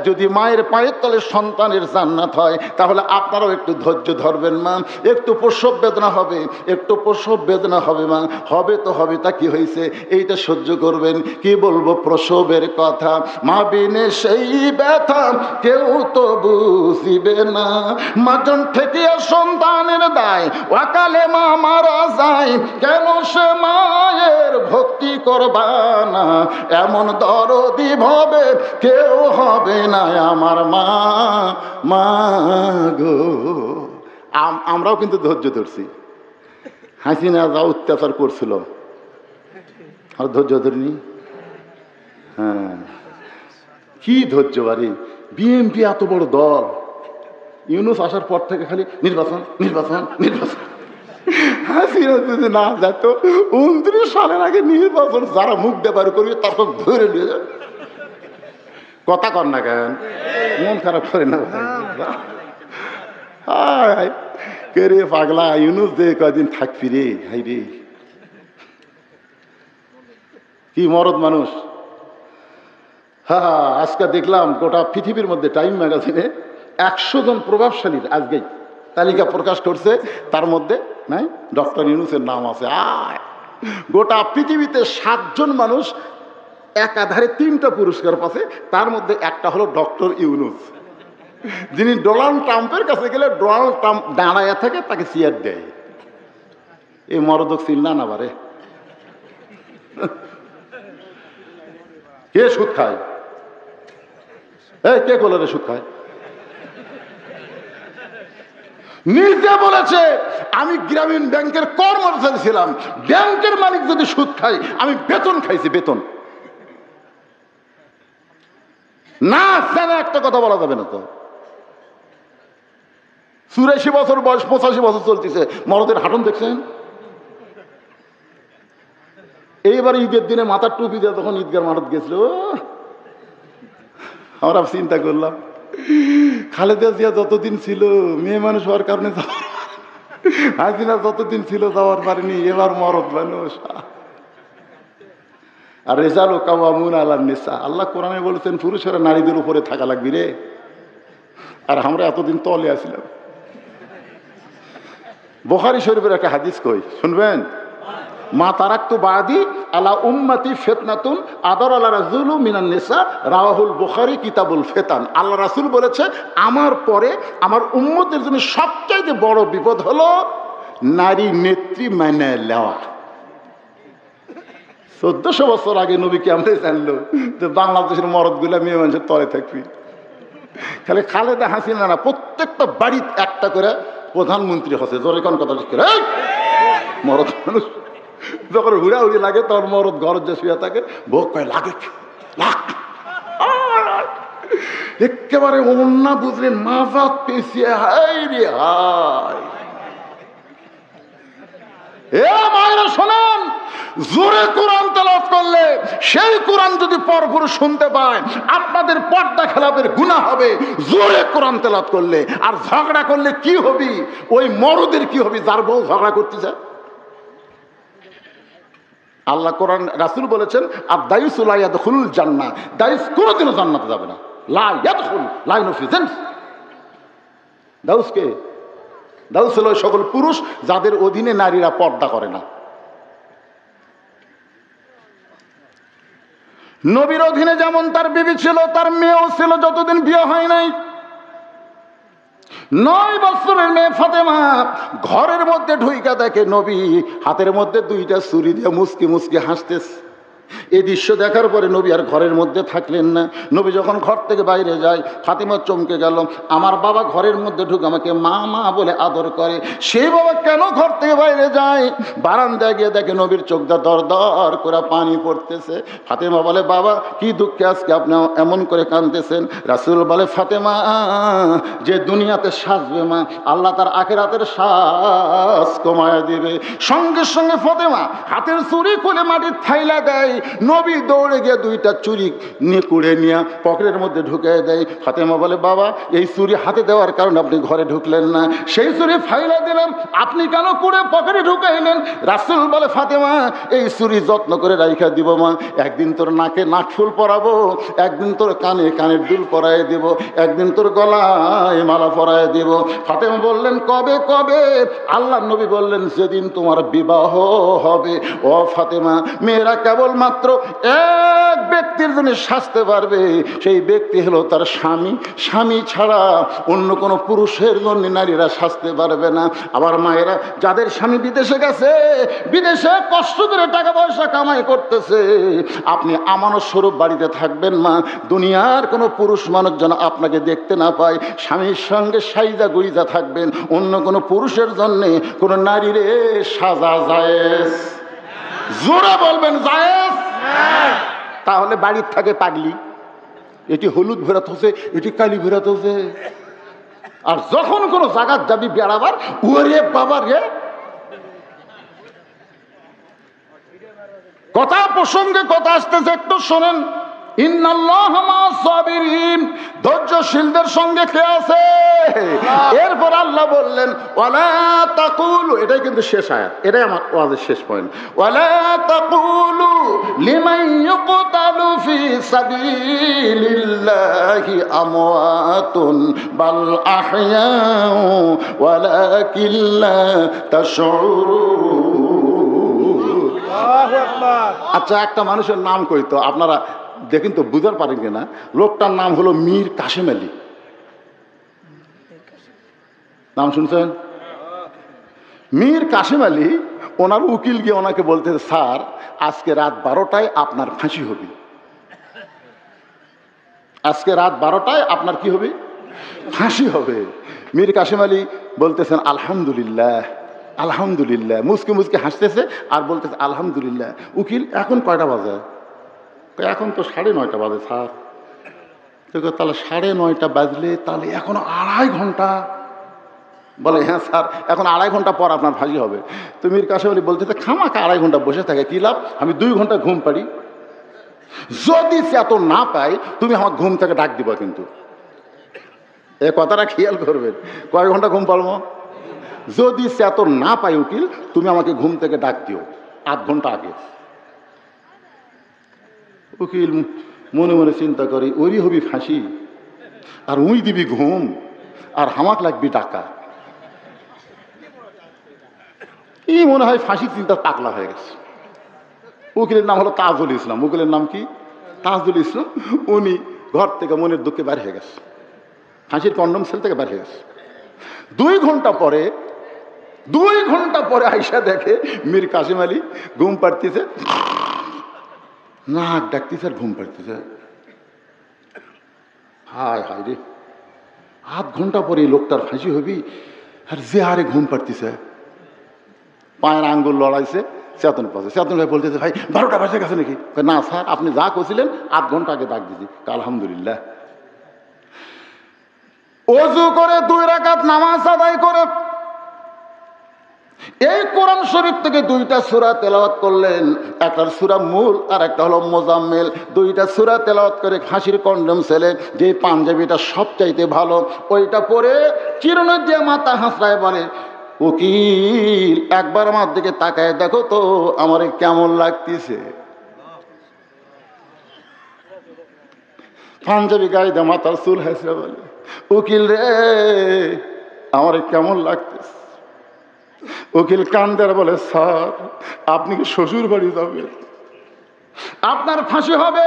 [SPEAKER 1] যদি মায়ের পায়ের তলে সন্তানের জান্নাত হয়, তাহলে আপনারাও একটু ধৈর্য ধরবেন মা। একটু প্রসব বেদনা হবে, একটু প্রসব বেদনা হবে মা, হবে তো হবে, তা কি হয়েছে, এইটা সহ্য করবেন। কি বলবো প্রসবের কথা, মা বিনে সেই ব্যথা কেউ তো বুঝিবে না। মাজন ঠেকিয়া সন্তানের দায়, ওয়াকালে মা মারা যায়, কেন সে মায়ের ভক্তি করবা না? এমন দরদি ভাবে কেউ হবে না আমার মা, মা গো। আমরাও কিন্তু ধৈর্য ধরছি। হাসিনা যা অত্যাচার করছিল আর ধৈর্য ধরিনি। হ্যাঁ, কি ধৈর্য বাড়ি। বিএনপি এত বড় দল, ইউনূস আসার পর থেকে খালি নির্বাচন নির্বাচন নির্বাচন। হাসিনা যদি না যেত 29 সালের আগে নির্বাচন, যারা মুখ দেবার করবে তারপর ধরে নিয়ে যাবে। কথা কর না কেন, মন খারাপ করে না কে রে পাগলা, ইউনূস দে কয়দিন থাকবি রে। হাই রে, কি মরদ মানুষ। হ্যাঁ, আজকে দেখলাম গোটা পৃথিবীর মধ্যে টাইম ম্যাগাজিনে 100 জন প্রভাবশালীর আজকেই তালিকা প্রকাশ করছে, তার মধ্যে নাই ডক্টর ইউনূসের নাম আছে। গোটা পৃথিবীতে 7 জন মানুষ একাধারে 3টা পুরস্কার পাচ্ছে, তার মধ্যে একটা হলো ডক্টর ইউনূস, যিনি ডোনাল্ড ট্রাম্পের কাছে গেলে ডোনাল্ড ট্রাম্প দাঁড়ায় থাকে, তাকে চেয়ার দেয়। এই মরদক চিন্তা না বারে। কে সুদ খায়? কে করলো রে সুদ খায়? নিজে বলেছে আমি গ্রামীণ ব্যাংকের কর্মচারী ছিলাম, ব্যাংকের মালিক যদি সুদ খায়, আমি বেতন খাইছি, বেতন না। জানে একটা কথা বলা যাবে না তো। 84 বছর বয়স, 85 বছর চলতেছে, মরদের হাঁটন দেখছেন? এইবার ঈদের দিনে মাথার টুপি দিয়ে তখন ঈদগার মাঠত গেছিল, আমরা চিন্তা করলাম খালেদা জিয়া যতদিন ছিল মেয়ে মানুষ হওয়ার কারণে, হাসিনা যতদিন ছিল যাওয়ার পারেনি, এবার মরদ মানুষ। আর রেজালু কাওয়ামুন আলান নিসা, আল্লাহ কোরআনে বলেছেন পুরুষেরা নারীদের উপরে থাকা লাগবি রে। আর আমরা এতদিন তলে আসলাম। বুখারী শরীফের একটা হাদিস কই, শুনবেন? মা তারাক্তু বাদি আলা উম্মতি ফিতনাতুন আদার আলা রাজুলু মিনান নিসা, রাওয়াহুল বুখারী কিতাবুল ফিতান। আল্লাহ রাসূল বলেছে আমার পরে আমার উম্মতের জন্য সবচাইতে বড় বিপদ হলো নারী নেত্রী মানে নেওয়া। 1400 বছর আগে নবী কি আমরা জানলো যে বাংলাদেশের মরদগুলা মেয়ে মানুষের তলে থাকবি। খালি খালেদা হাসিনা না, প্রত্যেকটা বাড়িতে একটা করে প্রধানমন্ত্রী হচ্ছে। জোরে কোন কথা ঠিক করে, মরদ মানুষ যখন হুড়াহুড়ি লাগে তখন মরদ ঘর যে শুয়ে থাকে, ভোগ কয় লাগে একেবারে অন্যা বুঝলেন মাজাত পেছিয়ে, হাই রে হাই। এ মায়েরা শোনেন, জোরে কোরআন তেলাওয়াত করলে সেই কোরআন যদি পরপুরুষ শুনতে পায়, আপনাদের পর্দা খেলাপের গুনাহ হবে জোরে কোরআন তেলাওয়াত করলে। আর ঝগড়া করলে কি হবে? ওই মরদের কি হবে যার বউ ঝগড়া করতে যায়? আল্লাহ কোরআন রাসূল বলেছেন আর দায়ুস লা ইয়াদখুলুল জান্নাহ, দায়ুস কোনোদিনও জান্নাতে যাবে না। লা ইয়াদখুল লা ইউফিজেন। দায়ুস কে? দায়ুস হলো সকল পুরুষ যাদের অধীনে নারীরা পর্দা করে না। নবীর অধীনে যেমন তার বিবি ছিল, তার মেয়েও ছিল যতদিন বিয়ে হয় নাই। 9 বছরের মেয়ে ফাতেমা ঘরের মধ্যে ঢুইকা দেখে নবী হাতের মধ্যে 2টা ছুরি দিয়ে মুসকি মুসকি হাসতেছে। এই দৃশ্য দেখার পরে নবী আর ঘরের মধ্যে থাকলেন না। নবী যখন ঘর থেকে বাইরে যায়, ফাতেমা চমকে গেল। আমার বাবা ঘরের মধ্যে ঢুকে আমাকে মা মা বলে আদর করে, সেই বাবা কেন ঘর থেকে বাইরে যায়? বারান্দায় গিয়ে দেখে নবীর চোখটা দর দর করে পানি পড়তেছে। ফাতেমা বলে, বাবা কি দুঃখে আজকে আপনি এমন করে কাঁদতেছেন? রাসূল বলে, ফাতেমা, যে দুনিয়াতে সাজবে মা, আল্লাহ তার আখিরাতের সাজ কমায় দিবে। সঙ্গে সঙ্গে ফাতেমা হাতের চুরি খুলে মাটির থাইলা দেয়। নবী দৌড়ে গিয়ে 2টা চুরি নিয়ে কুড়ে নিয়ে পকেটের মধ্যে ঢুকে দেয়। ফাতেমা বলে, বাবা এই চুরি হাতে দেওয়ার কারণে আপনি ঘরে ঢুকলেন না, সেই চুরি ফাইলা দিলেন, আপনি কেন কুড়ে পকেটে ঢুকাইলেন? রাসূল বলে, ফাতেমা এই চুরি যত্ন করে রাইখা দিব মা, একদিন তোর নাকে নাকফুল পরাবো, একদিন তোর কানে কানের দুল পরায় দিব, একদিন তোর গলায় মালা পরায় দিব। ফাতেমা বললেন, কবে কবে? আল্লাহ নবী বললেন, যেদিন তোমার বিবাহ হবে। ও ফাতেমা, মেয়েরা কেবল মাত্র এক ব্যক্তির জন্য সাজতে পারবে, সেই ব্যক্তি হলো তার স্বামী। স্বামী ছাড়া অন্য কোনো পুরুষের জন্য নারীরা সাজতে পারবে না। আবার মায়েরা, যাদের স্বামী বিদেশে গেছে, বিদেশে কষ্ট করে টাকা পয়সা কামাই করতেছে, আপনি আমানত স্বরূপ বাড়িতে থাকবেন মা, দুনিয়ার কোনো পুরুষ মানুষ যেন আপনাকে দেখতে না পায়, স্বামীর সঙ্গে সাইজা গুইজা থাকবেন, অন্য কোনো পুরুষের জন্যে কোনো নারীরে সাজা জায়েজ। জোরে বলবেন জায়েজ? তাহলে বাড়ির থাকে পাগলি, এটি হলুদ ভেরাত হচ্ছে, এটি কালি ভেরাত হচ্ছে। আর যখন কোনো জায়গার যাবি বেড়াবার, ওরে বাবা রে, কথা প্রসঙ্গে কথা আসতেছে, একটু শোনেন। ইন্নাল্লাহা মা'আস সাবিরিন, ধৈর্যশীলদের সঙ্গে কে আছে? এরপর আল্লাহ বললেন, ওয়ালা তাকুলু, এটাই কিন্তু শেষ আয়াত, এটাই আমার ওয়াজের শেষ পয়েন্ট। ওয়ালা তাকুলু লিমান ইউকতালু ফি সাবিলিল্লাহি আমওয়াতুন বাল আহইয়াউ ওয়ালাকিন লা তাশউরুন। আচ্ছা, একটা মানুষের নাম কইতো, আপনারা দেখেন তো বুঝতে পারেন কিনা। লোকটার নাম হলো মীর কাসেম আলী। নাম শুনছেন? মীর কাসেম আলী, ওনার উকিল গিয়ে ওনাকে বলতে, স্যার আজকে রাত 12টায় আপনার ফাঁসি হবে, আজকে রাত 12টায় আপনার কি হবে? ফাঁসি হবে। মীর কাসেম আলী বলতেছেন, আলহামদুলিল্লাহ আলহামদুলিল্লাহ, মুসকে মুসকে হাসতেছে আর বলতেছে আলহামদুলিল্লাহ। উকিল, এখন কয়টা বাজে? এখন তো 9:30 বাজে স্যার। তাহলে 9:30 বাজলে তাহলে এখনো 2.5 ঘন্টা। বলে, হ্যাঁ স্যার, এখন 2.5 ঘন্টা পর আপনার ফাঁসি হবে। তো মীর কাসেম আলী বলতেছে, খামাখা 2.5 ঘন্টা বসে থাকে কি লাভ? আমি 2 ঘন্টা ঘুম পাড়ি, যদি সে এত না পাই তুমি আমার ঘুম থেকে ডাক দিবা। কিন্তু এ কথাটা খেয়াল করবেন, কয় ঘন্টা ঘুম পারবো? যদি সে এত না পাই উকিল, তুমি আমাকে ঘুম থেকে ডাক দিও 8 ঘন্টা আগে। উকিল মনে মনে চিন্তা করি, ওরই হবি ফাঁসি আর উই দিবি ঘুম আর হামাক লাগবি টাকা। এই মনে হয় ফাঁসির চিন্তা পাগলা হয়ে গেছে। উকিলের নাম হলো তাজুল ইসলাম। উকিলের নাম কি? তাজুল ইসলাম। উনি ঘর থেকে মনের দুঃখে বের হয়ে গেছে, ফাঁসির কন্ডম সেল থেকে বের হয়ে গেছে। 2 ঘন্টা পরে আইসা দেখে মীর কাসেম আলী ঘুম পাড়তেছে, নাক ডাকতেছে আর ঘুম পাড়তেছে। হায় হায় রে, 8 ঘন্টা পরে লোকটার ফাঁসি হবি আর যে হারে ঘুম পাড়তেছে। পায়ের আঙ্গুল লড়াইছে, চেতন পাচ্ছে। চেতন ভাই বলতেছে, ভাই 12টা বাজে গেছে নাকি? না স্যার, আপনি যা করছিলেন 8 ঘন্টা আগে ডাক দিছি। আলহামদুলিল্লাহ। ওযু করে 2 রাকাত নামাজ আদায় করে এই কোরআন শরীফ থেকে 2টা সূরা তেলাওয়াত করলেন। একটা সূরা মূল আর একটা হলো মুজাম্মিল। 2টা সূরা তেলাওয়াত করে ফাঁসির কন্ডম সেলে যে পাঞ্জাবিটা সবচাইতে ভালো, ওইটা পরে চিরুনি দিয়ে মাথা হাসড়ায় বলে, উকিল একবার আমার দিকে তাকায় দেখো তো আমার কেমন লাগতেছে। পাঞ্জাবি গায়ে দিয়ে মাথার চুল হাসড়ে বলে, উকিল রে আমার কেমন লাগতেছে। উকিল কান্দার বলে, স্যার আপনি কি শ্বশুর বাড়ি যাবেন? আপনার ফাঁসি হবে।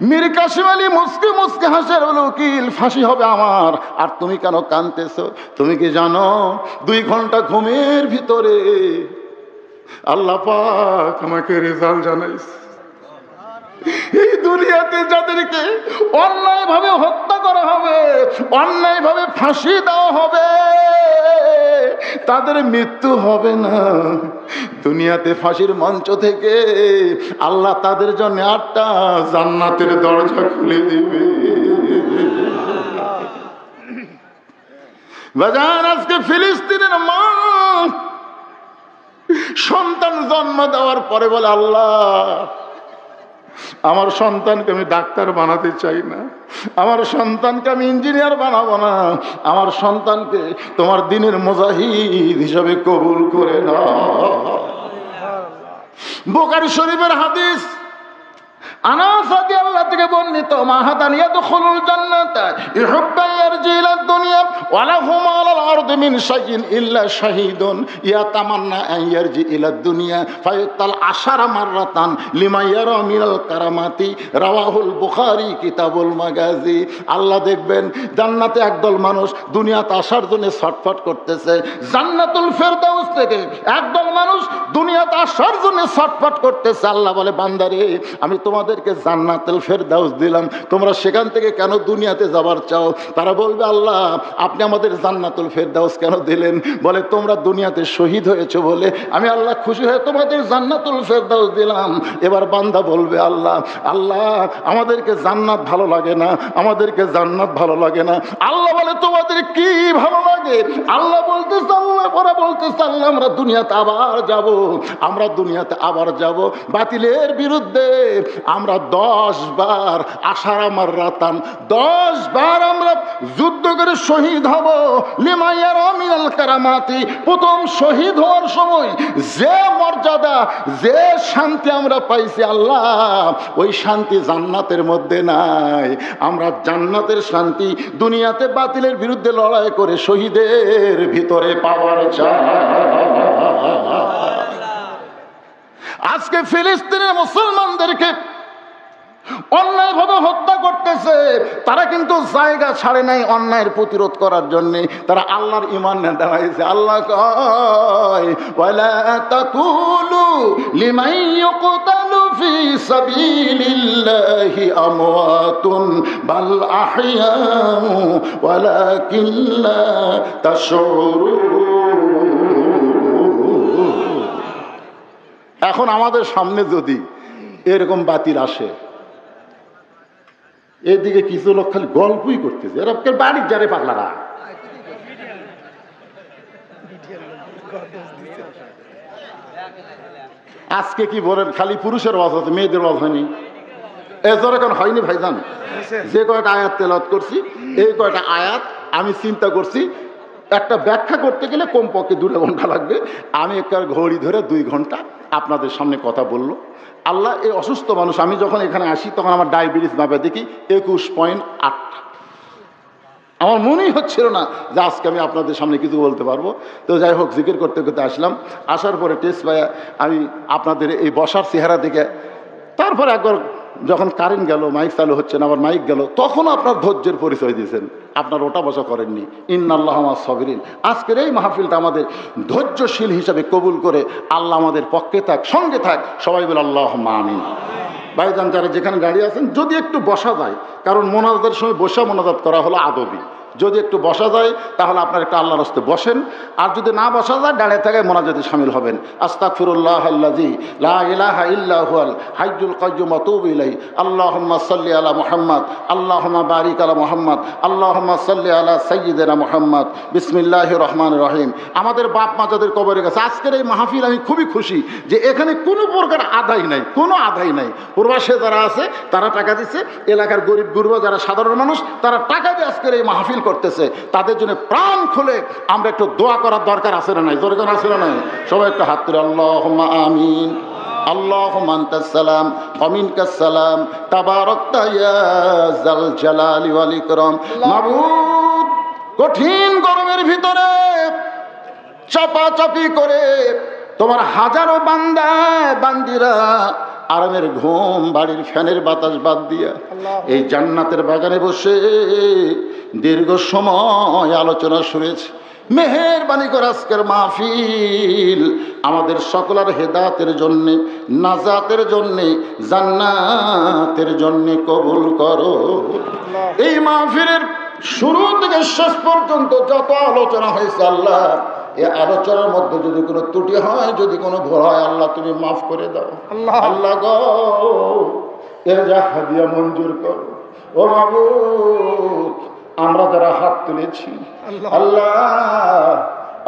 [SPEAKER 1] মীর কাসিম আলী মুস্কি মুস্কি হাসে, বলে উকিল ফাঁসি হবে আমার, আর তুমি কেন কাঁদতেছো? তুমি কি জানো 2 ঘন্টা ঘুমের ভিতরে আল্লাহ পাক আমাকে রেজাল্ট জানাইছে। এই দুনিয়াতে যাদেরকে অন্যায় ভাবে হত্যা করা হবে, অন্যায় ভাবে ফাঁসি দেওয়া হবে, তাদের মৃত্যু হবে না। দুনিয়াতে ফাঁসির মঞ্চ থেকে আল্লাহ তাদের জন্য 8টা জান্নাতের দরজা খুলে দিবে। বাজান, আজকে ফিলিস্তিনের মা সন্তান জন্ম দেওয়ার পরে বলে, আল্লাহ আমার সন্তানকে আমি ডাক্তার বানাতে চাই না, আমার সন্তানকে আমি ইঞ্জিনিয়ার বানাবো না, আমার সন্তানকে তোমার দ্বীনের মুজাহিদ হিসাবে কবুল করে নাও। বুখারী শরীফের হাদিস, আনাস রাদিয়াল্লাহু থেকে বর্ণিত, মাহাদান ইয়াদখুলুল জান্নাতা ইহুব্বা ইয়ারজি ইলা দুনিয়া ওয়া লাহু আলাল আরদি মিন শাইইন ইল্লা শাহীদুন ইয়াতামান্না আন ইয়ারজি ইলা দুনিয়া ফায়াতাল 10 মাররাতান লিমা ইয়ারা মিনাল কারামাতি, রাওয়াহুল বুখারী কিতাবুল মাগাজি। আল্লাহ দেখবেন জান্নাতে একদল মানুষ দুনিয়াতে আসার জন্য ছটফট করতেছে, জান্নাতুল ফেরদাউস থেকে একদল মানুষ দুনিয়াতে আসার জন্য ছটফট করতেছে। আল্লাহ বলে, বান্দারে আমি তোমাদেরকে জান্নাতুল ফেরদাউস দিলাম, তোমরা সেখান থেকে কেন দুনিয়াতে যাবার চাও? তারা বলবে, আল্লাহ আপনি আমাদের জান্নাতুল ফেরদাউস কেন দিলেন? বলে, তোমরা দুনিয়াতে শহীদ হয়েছো বলে আমি আল্লাহ খুশি হয়ে তোমাদের জান্নাতুল ফেরদাউস দিলাম। এবার বান্দা বলবে, আল্লাহ আল্লাহ আমাদেরকে জান্নাত ভালো লাগে না, আমাদেরকে জান্নাত ভালো লাগে না। আল্লাহ বলে, তোমাদের কি ভালো লাগে? আল্লাহ বলতে চাল্লাহ, ওরা বলতে চাল্লাহ আমরা দুনিয়াতে আবার যাব, আমরা দুনিয়াতে আবার যাব। বাতিলের বিরুদ্ধে আমরা 10 বার আশারা মাররাতান, 10 বার আমরা যুদ্ধ করে শহীদ হব। লিমাইয়ার মিনাল কারামাতি, প্রথম শহীদ হওয়ার সময় যে মর্যাদা, যে শান্তি আমরা পাইছি, আল্লাহ ওই শান্তি জান্নাতের মধ্যে নাই। আমরা জান্নাতের শান্তি দুনিয়াতে বাতিলের বিরুদ্ধে লড়াই করে শহীদের ভিতরে পাওয়ার চাই। আজকে ফিলিস্তিনের মুসলমানদেরকে অন্যায়ভাবে হত্যা করতেছে, তারা কিন্তু জায়গা ছাড়ে নাই অন্যায়ের প্রতিরোধ করার জন্য। তারা আল্লাহর ঈমান নিয়ে দাঁড়াইছে। আল্লাহ কয়, ওয়ালা তাকুলু লিমান ইউকতালু ফি সাবিলিল্লাহি আমওয়াতুন বাল আহইয়াউ ওয়ালাকিন লা তাশউরুন। এখন আমাদের সামনে যদি এরকম বাতিল আসে, এদিকে কিছু লোক খালি গল্পই করতেছে, এরা বাড়ির যারে পাগলারা। আজকে কি বলেন, খালি পুরুষের ওয়াজ আছে, মেয়েদের ওয়াজ হয়নি? এজোর এখন হয়নি ভাইজান? যে কয়টা আয়াত তেলাওয়াত করছি, এই কয়টা আয়াত আমি চিন্তা করছি একটা ব্যাখ্যা করতে গেলে কমপক্ষে 2 ঘন্টা লাগবে। আমি একটা ঘড়ি ধরে 2 ঘন্টা আপনাদের সামনে কথা বললো। আল্লাহ, এই অসুস্থ মানুষ, আমি যখন এখানে আসি তখন আমার ডায়াবেটিস মাপে দেখি 21.8। আমার মনেই হচ্ছিল না যে আজকে আমি আপনাদের সামনে কিছু বলতে পারবো। তো যাই হোক, জিকির করতে করতে আসলাম। আসার পরে টেস্ট পাইয়া আমি আপনাদের এই বসার চেহারা দেখে, তারপরে একবার যখন কারেন্ট গেল, মাইক চালু হচ্ছে না, আবার মাইক গেল, তখন আপনার ধৈর্যের পরিচয় দিয়েছেন, আপনার ওটা বসা করেননি। ইন্নাল্লাহ মা'আস সাবিরিন। আজকের এই মাহফিলটা আমাদের ধৈর্যশীল হিসাবে কবুল করে আল্লাহ আমাদের পক্ষে থাক, সঙ্গে থাক। সবাই বলে আল্লাহুম্মা আমিন। ভাইজান, যারা যেখানে দাঁড়িয়ে আছেন, যদি একটু বসা যায়, কারণ মোনাজাতের সময় বসা মোনাজাত করা হলো আদবি, যদি একটু বসা যায় তাহলে আপনার একটা আল্লাহর রাস্তায় বসেন, আর যদি না বসা যায় দাঁড়িয়ে থেকে মোনাজাতে শামিল হবেন। আস্তাগফিরুল্লাহ আল্লাযী লা ইলাহা ইল্লা হুয়াল হাইয়ুল কাইয়্যুম ওয়া আতুবু ইলাইহি। আল্লাহুম্মা সাল্লি আলা মুহাম্মাদ, আল্লাহুম্মা বারিক আলা মুহাম্মাদ, আল্লাহুম্মা সাল্লি আলা সাইয়্যিদিনা মুহাম্মাদ। বিসমিল্লাহির রহমানির রহিম। আমাদের বাপ মা যাদের কবরে গেছে, আজকের এই মাহফিল আমি খুবই খুশি যে এখানে কোনো প্রকার আদায় নাই, কোনো আদায় নাই। প্রবাসে যারা আছে তারা টাকা দিচ্ছে, এলাকার গরিব গুরবা যারা সাধারণ মানুষ তারা টাকা দিয়ে আজকের এই মাহফিল করতেছে। তাদের জন্য প্রাণ খুলে আমরা একটু দোয়া করার দরকার আছে না নাই? দরকার আছে না নাই? সবাই একটু হাত তুলে আল্লাহুম্মা আমিন। আল্লাহুম্মা আনতাস সালাম ওয়া মিনকাস সালাম তাবারাকতা ইয়া যাল জালালি ওয়াল ইকরাম। মাবুদ, কঠিন গরমের ভিতরে চাপাচাপি করে তোমার হাজারো বান্দা বান্দিরা আরামের ঘুম, বাড়ির ফ্যানের বাতাস বাদ দিয়া এই জান্নাতের বাগানে বসে দীর্ঘ সময় আলোচনা শুনেছি। মেহেরবানি করে আজকের মাহফিল আমাদের সকলের হেদায়েতের জন্যে, নাজাতের জন্যে, জান্নাতের জন্যে কবুল করো। এই মাহফিলের শুরু থেকে শেষ পর্যন্ত যত আলোচনা হয়েছে আল্লাহ, এই আলোচনার মধ্যে যদি কোনো ত্রুটি হয়, যদি কোনো ভুল হয়, আল্লাহ তুমি মাফ করে দাও। আল্লাহ গো, এর যা হাদিয়া মঞ্জুর করো। ও মাবুদ, আমরা যারা হাত তুলেছি আল্লাহ,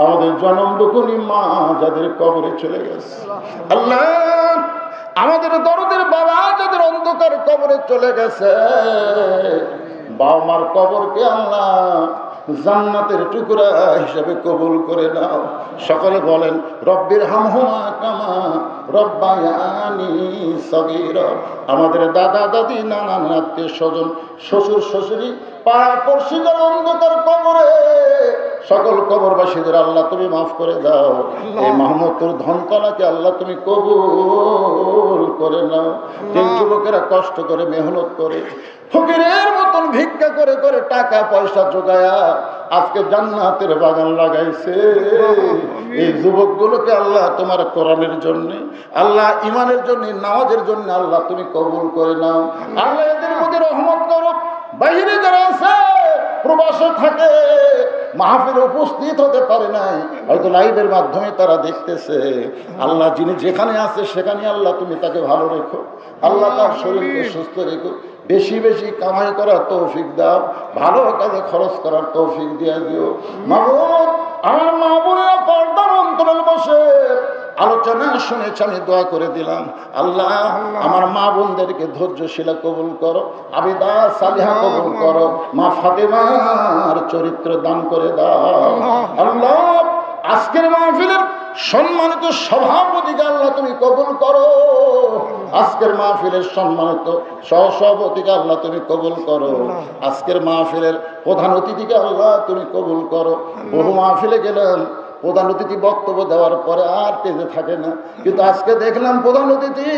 [SPEAKER 1] আমাদের জনম দুঃখী মা যাদের কবরে চলে গেছে আল্লাহ, আমাদের দরদের বাবা যাদের অন্ধকার কবরে চলে গেছে, বাবা মার কবরকে আল্লাহ জান্নাতের টুকরা হিসাবে কবুল করে নাও। সকলে বলেন রব্বির হামহুমা কামা রব্বায়ানি সগীরা। আমাদের দাদা দাদি, নানা আত্মীয় স্বজন, শ্বশুর শাশুড়ি, পাড়া পড়শিদের অন্ধকার কবরে সকল কবরবাসীদের আল্লাহ তুমি মাফ করে দাও। এই মাহমুদপুর ধনতলাকে আল্লাহ তুমি কবুল করে নাও। যে যুবকেরা কষ্ট করে মেহনত করে ফকিরের মতন ভিক্ষা করে করে টাকা পয়সা জোগায়া আজকে জান্নাতের বাগান লাগাইছে, এই যুবকগুলোকে আল্লাহ তোমার কোরআনের জন্য, আল্লাহ ইমানের জন্য, নামাজের জন্য আল্লাহ তুমি কবুল করে নাও। আল্লাহ এদের মধ্যে রহমত করো। বাইরে যারা আছে, প্রবাসে থাকে, মাহফিলে উপস্থিত হতে পারে নাই, হয়তো লাইভের মাধ্যমে তারা দেখতেছে, আল্লাহ যিনি যেখানে আছে সেখানে আল্লাহ তুমি তাকে ভালো রেখো। আল্লাহ তার শরীরকে সুস্থ রেখো। বেশি বেশি কামাই করার তৌফিক দাও, ভালো কাজে খরচ করার তৌফিক দিয়ে দিও। মাবুদ, আমার মা বোনেরা পর্দার অন্তরালে বসে আলোচনা শুনেছে, আমি দোয়া করে দিলাম আল্লাহ আমার মা বোনদেরকে ধৈর্যশীলা কবুল করো, আবিদা সালিহা কবুল করো, মা ফাতেমার চরিত্র দান করে দাও। আল্লাহ আজকের মাহফিলের সম্মানিত সভাপতিকে আল্লাহ তুমি কবুল করো। আজকের মাহফিলের সম্মানিত সহসভাপতিকে আল্লাহ তুমি কবুল করো। আজকের মাহফিলের প্রধান অতিথিকে আল্লাহ তুমি কবুল করো। বহু মাহফিলে গেলাম, প্রধান অতিথি বক্তব্য দেওয়ার পরে আর তেজে থাকে না, কিন্তু আজকে দেখলাম প্রধান অতিথি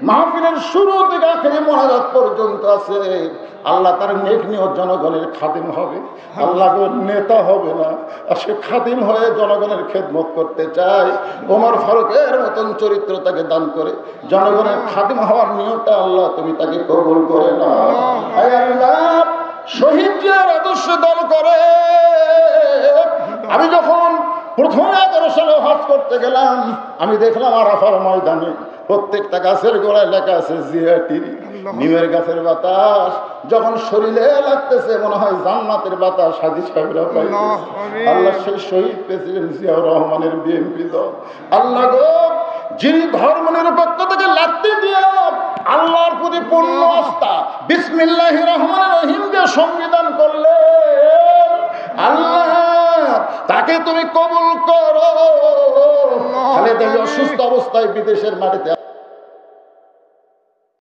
[SPEAKER 1] মাহফিলের শুরু থেকে আখেরি মোনাজাত পর্যন্ত আছে। আল্লাহ তার নেক নিয়ে জনগণের খাদিম হবে, আল্লাহ নেতা হবে না, আর সে খাদিম হয়ে জনগণের খেদমত করতে চায়। ওমর ফারুকের মতন চরিত্র তাকে দান করে জনগণের খাদিম হওয়ার নিয়মটা আল্লাহ তুমি তাকে কবুল করে না। আল্লাহ শহীদ জিয়ার আদর্শ দল করে আমি যখন প্রথম 11 সালে হজ করতে গেলাম, আমি দেখলাম আরাফার ময়দানে প্রত্যেকটা গাছের গোড়ায় লেখা আছে জিয়াটি। নিমের গাছের বাতাস যখন শরীরে লাগতেছে মনে হয় জান্নাতের বাতাস হাজী সাহেবরা পাই। আল্লাহ সেই শহীদ প্রেসিডেন্ট জিয়াউর রহমানের বিএনপি দল আল্লাহ গো, যিনি ধর্ম নিরপেক্ষতাকে লাথি দিয়ে আল্লাহর প্রতি পূর্ণ আস্থা বিসমিল্লাহির রহমানির রহিম দিয়ে সংবিধান করলেন, আল্লাহ তাকে তুমি কবুল করো। খালেদা জিয়া অসুস্থ অবস্থায় বিদেশের মাটিতে